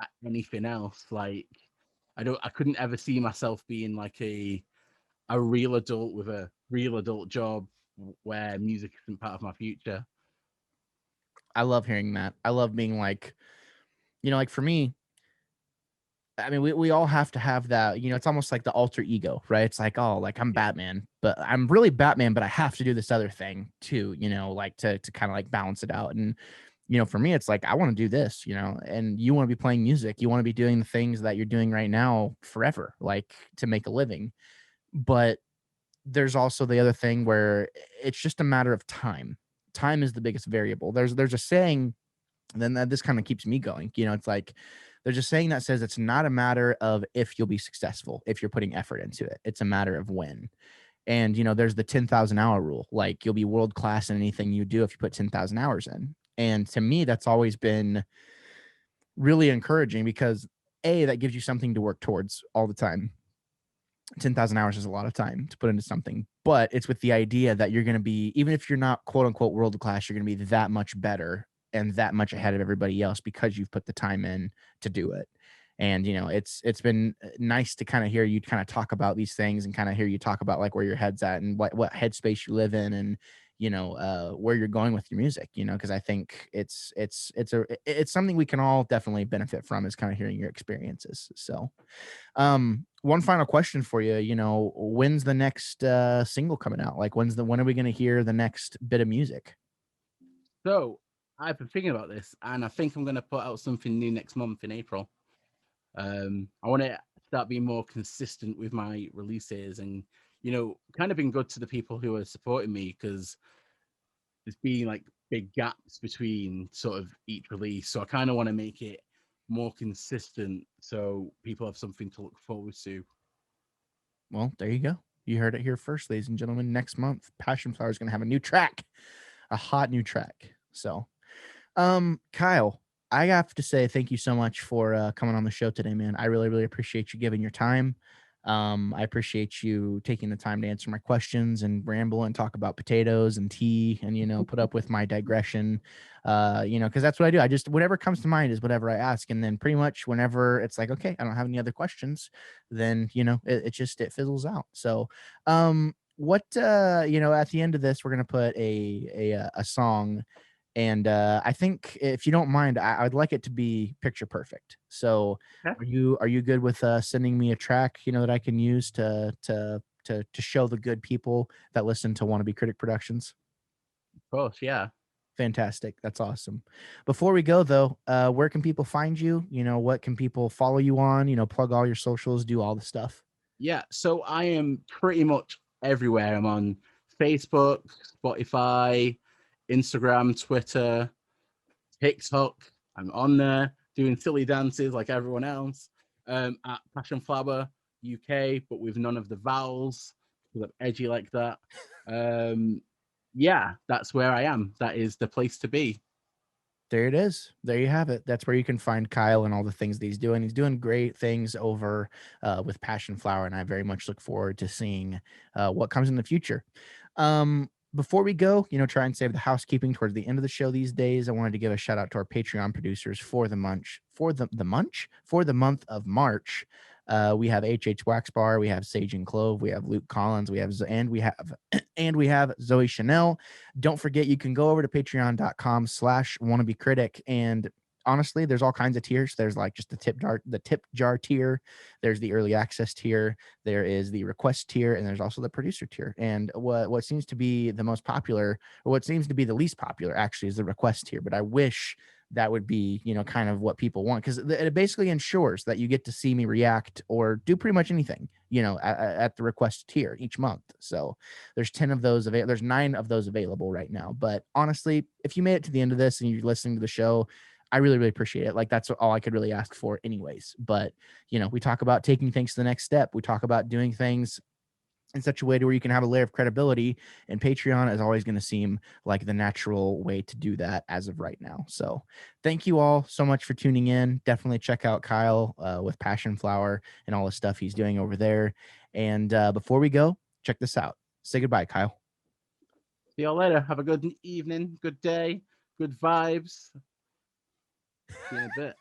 at anything else. Like I couldn't ever see myself being like a real adult with a real adult job where music isn't part of my future. I love hearing that. I love being like, like for me, I mean, we all have to have that, it's almost like the alter ego, right? It's like, oh, like I'm Batman, but I'm really Batman, but I have to do this other thing too, like to kind of like balance it out. And, for me, it's like, I want to do this, and you want to be playing music. You want to be doing the things that you're doing right now forever, like to make a living. But there's also the other thing where it's just a matter of time. Time is the biggest variable. There's a saying, and then this kind of keeps me going. It's like there's a saying that says it's not a matter of if you'll be successful if you're putting effort into it. It's a matter of when. And there's the 10,000 hour rule. Like you'll be world class in anything you do if you put 10,000 hours in. And to me, that's always been really encouraging because that gives you something to work towards all the time. 10,000 hours is a lot of time to put into something, but it's with the idea that you're going to be, even if you're not quote unquote world class, you're going to be that much better and that much ahead of everybody else because you've put the time in to do it. And, it's been nice to kind of hear you kind of talk about these things and kind of hear you talk about like where your head's at and what headspace you live in and, where you're going with your music, because I think it's something we can all definitely benefit from is kind of hearing your experiences. So, one final question for you, when's the next single coming out? Like when are we going to hear the next bit of music? So I've been thinking about this, and I think I'm going to put out something new next month in April. I want to start being more consistent with my releases, and kind of been good to the people who are supporting me because there's been like big gaps between sort of each release. So I kind of want to make it more consistent so people have something to look forward to. Well, there you go. You heard it here first, ladies and gentlemen. Next month, Passionflower is going to have a new track, a hot new track. So, Kyle, I have to say thank you so much for coming on the show today, man. I really, really appreciate you giving your time. I appreciate you taking the time to answer my questions and ramble and talk about potatoes and tea and, put up with my digression, because that's what I do. I just, whatever comes to mind is whatever I ask. And then pretty much whenever it's like, okay, I don't have any other questions, then, it fizzles out. So, what, at the end of this, we're going to put a song. And I think if you don't mind, I'd like it to be picture perfect. So Okay. are you good with sending me a track, that I can use to show the good people that listen to Wannabe Critic Productions? Of course, yeah. Fantastic. That's awesome. Before we go though, where can people find you? What can people follow you on? Plug all your socials, do all the stuff. Yeah, so I am pretty much everywhere. I'm on Facebook, Spotify, Instagram, Twitter, TikTok. I'm on there doing silly dances like everyone else. At Passionflower UK, but with none of the vowels because I'm edgy like that. Yeah, that's where I am. That is the place to be. There it is. There you have it. That's where you can find Kyle and all the things that he's doing. He's doing great things over with Passionflower, and I very much look forward to seeing what comes in the future. Before we go, try and save the housekeeping towards the end of the show these days. I wanted to give a shout out to our Patreon producers for the month of March. We have H Wax Bar, we have Sage and Clove, we have Luke Collins, we have Zoe Chanel. Don't forget, you can go over to patreon.com/wannabecritic, and honestly, there's all kinds of tiers. There's like just the tip jar tier. There's the early access tier. There is the request tier, and there's also the producer tier. And what seems to be the most popular, or what seems to be the least popular, actually, is the request tier. But I wish that would be, kind of what people want, because it basically ensures that you get to see me react or do pretty much anything, at the request tier each month. So there's 10 of those available. There's 9 of those available right now. But honestly, if you made it to the end of this and you're listening to the show, I really, really appreciate it. Like, that's all I could really ask for anyways. But, we talk about taking things to the next step. We talk about doing things in such a way to where you can have a layer of credibility, and Patreon is always going to seem like the natural way to do that as of right now. So thank you all so much for tuning in. Definitely check out Kyle with Passionflower and all the stuff he's doing over there. And before we go, check this out. Say goodbye, Kyle. See y'all later. Have a good evening, good day, good vibes. See you in a bit.